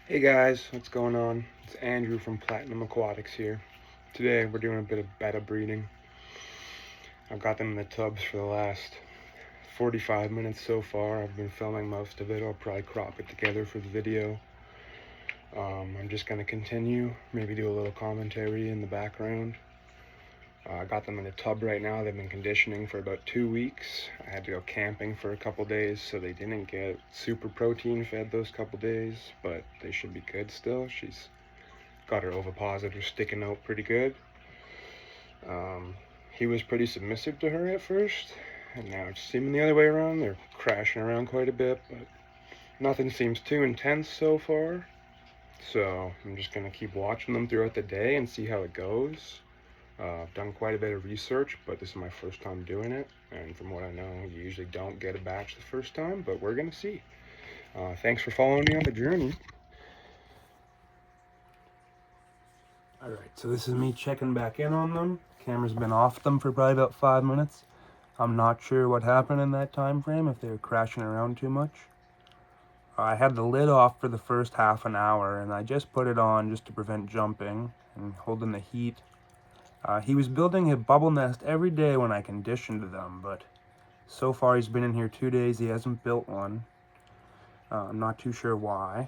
Hey guys, what's going on? It's Andrew from Platinum Aquatics here. Today we're doing a bit of betta breeding. I've got them in the tubs for the last 45 minutes so far. I've been filming most of it. I'll probably crop it together for the video. I'm just going to continue, maybe do a little commentary in the background. I got them in a tub right now. They've been conditioning for about 2 weeks. I had to go camping for a couple days, so they didn't get super protein fed those couple days, but they should be good still. She's got her ovipositor sticking out pretty good. He was pretty submissive to her at first, and now it's seeming the other way around. They're crashing around quite a bit, but nothing seems too intense so far. So I'm just going to keep watching them throughout the day and see how it goes. I've done quite a bit of research, but this is my first time doing it, and from what I know, you usually don't get a batch the first time, but we're going to see. Thanks for following me on the journey. Alright, so this is me checking back in on them. Camera's been off them for probably about 5 minutes. I'm not sure what happened in that time frame, if they were crashing around too much. I had the lid off for the first half an hour, and I just put it on just to prevent jumping and holding the heat. He was building a bubble nest every day when I conditioned them, but so far he's been in here 2 days, he hasn't built one. I'm not too sure why.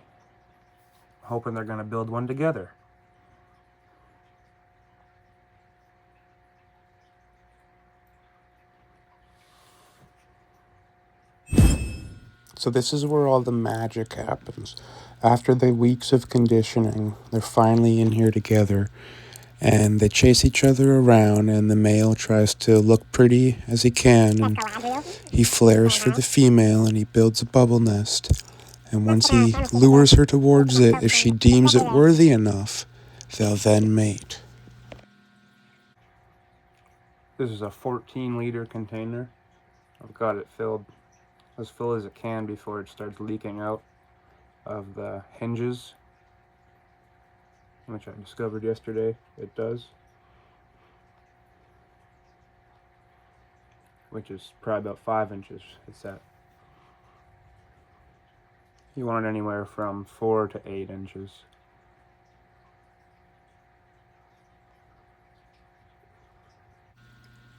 I'm hoping they're going to build one together. So this is where all the magic happens. After the weeks of conditioning, they're finally in here together, and they chase each other around, and the male tries to look pretty as he can, and he flares for the female, and he builds a bubble nest. And once he lures her towards it, if she deems it worthy enough, they'll then mate. This is a 14-liter container. I've got it filled as full as it can before it starts leaking out of the hinges, which I discovered yesterday it does, which is probably about 5 inches it's at. You want it anywhere from 4 to 8 inches.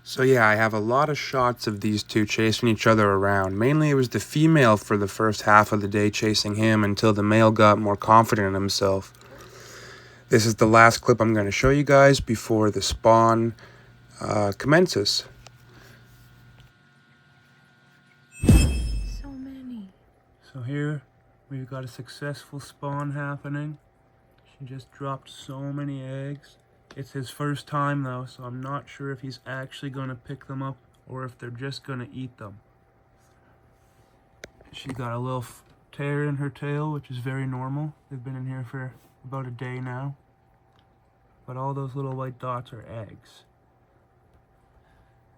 So yeah, I have a lot of shots of these two chasing each other around. Mainly it was the female for the first half of the day chasing him until the male got more confident in himself. This is the last clip I'm going to show you guys before the spawn commences. So many. So here we've got a successful spawn happening. She just dropped so many eggs. It's his first time though, so I'm not sure if he's actually going to pick them up or if they're just going to eat them. She's got a little tear in her tail, which is very normal. They've been in here for about a day now. But all those little white dots are eggs.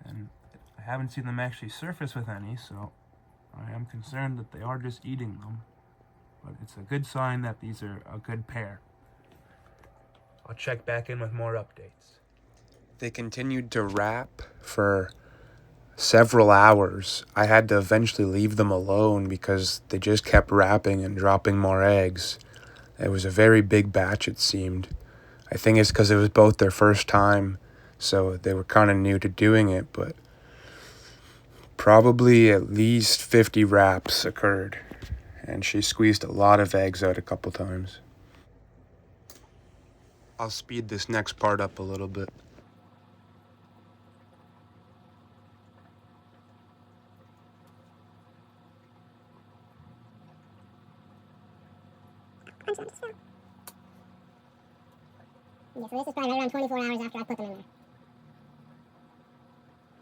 And I haven't seen them actually surface with any, so I am concerned that they are just eating them. But it's a good sign that these are a good pair. I'll check back in with more updates. They continued to wrap for several hours. I had to eventually leave them alone because they just kept wrapping and dropping more eggs. It was a very big batch, it seemed. I think it's because it was both their first time, so they were kind of new to doing it, but probably at least 50 wraps occurred, and she squeezed a lot of eggs out a couple times. I'll speed this next part up a little bit. Yeah, so this is probably right around 24 hours after I put them in there.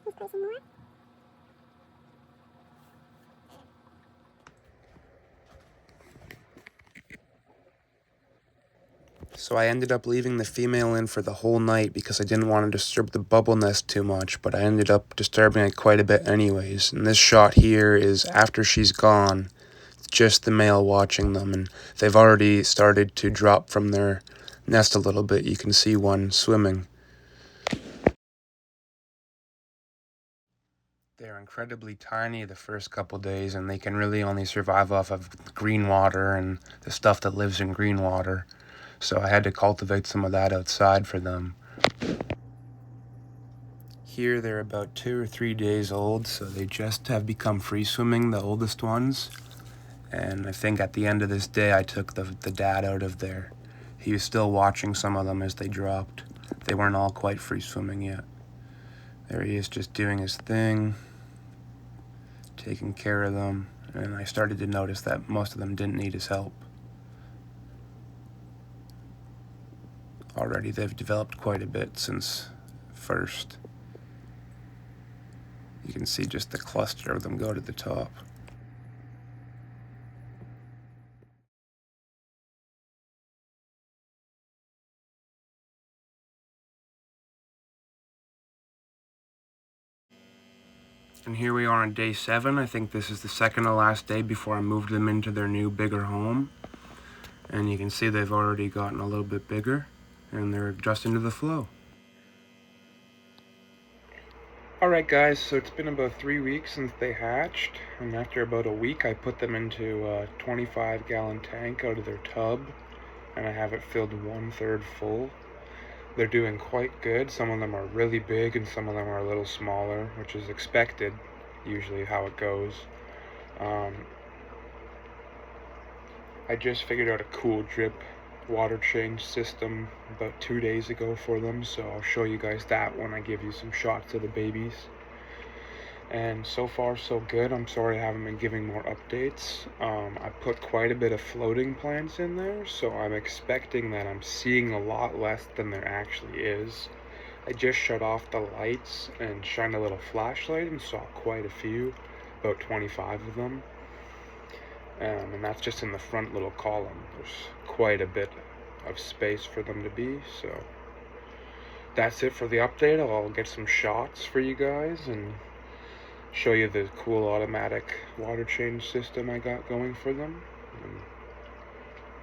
Let's play some more. So I ended up leaving the female in for the whole night because I didn't want to disturb the bubble nest too much, but I ended up disturbing it quite a bit anyways. And this shot here is after she's gone, just the male watching them, and they've already started to drop from their nest a little bit. You can see one swimming. They're incredibly tiny the first couple days, and they can really only survive off of green water and the stuff that lives in green water. So I had to cultivate some of that outside for them. Here they're about 2 or 3 days old, so they just have become free swimming, the oldest ones. And I think at the end of this day I took the dad out of there. He was still watching some of them as they dropped. They weren't all quite free swimming yet. There he is, just doing his thing, taking care of them, and I started to notice that most of them didn't need his help. Already they've developed quite a bit since first. You can see just the cluster of them go to the top. And here we are on day 7. I think this is the second to last day before I moved them into their new, bigger home. And you can see they've already gotten a little bit bigger, and they're adjusting to the flow. Alright guys, so it's been about 3 weeks since they hatched, and after about a week I put them into a 25-gallon tank out of their tub, and I have it filled 1/3 full. They're doing quite good. Some of them are really big and some of them are a little smaller, which is expected, usually how it goes. I just figured out a cool drip water change system about 2 days ago for them, so I'll show you guys that when I give you some shots of the babies. And so far so good. I'm sorry I haven't been giving more updates. I put quite a bit of floating plants in there, so I'm expecting that I'm seeing a lot less than there actually is. I just shut off the lights and shined a little flashlight and saw quite a few, about 25 of them. And that's just in the front little column. There's quite a bit of space for them to be, so that's it for the update. I'll get some shots for you guys and show you the cool automatic water change system I got going for them. And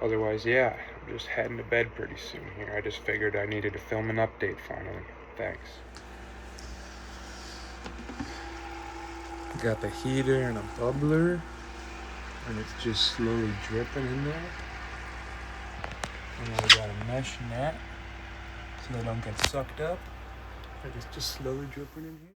otherwise, yeah, I'm just heading to bed pretty soon here. I just figured I needed to film an update finally. Thanks. Got the heater and a bubbler, and it's just slowly dripping in there. And then we got a mesh net so they don't get sucked up. It's just slowly dripping in here.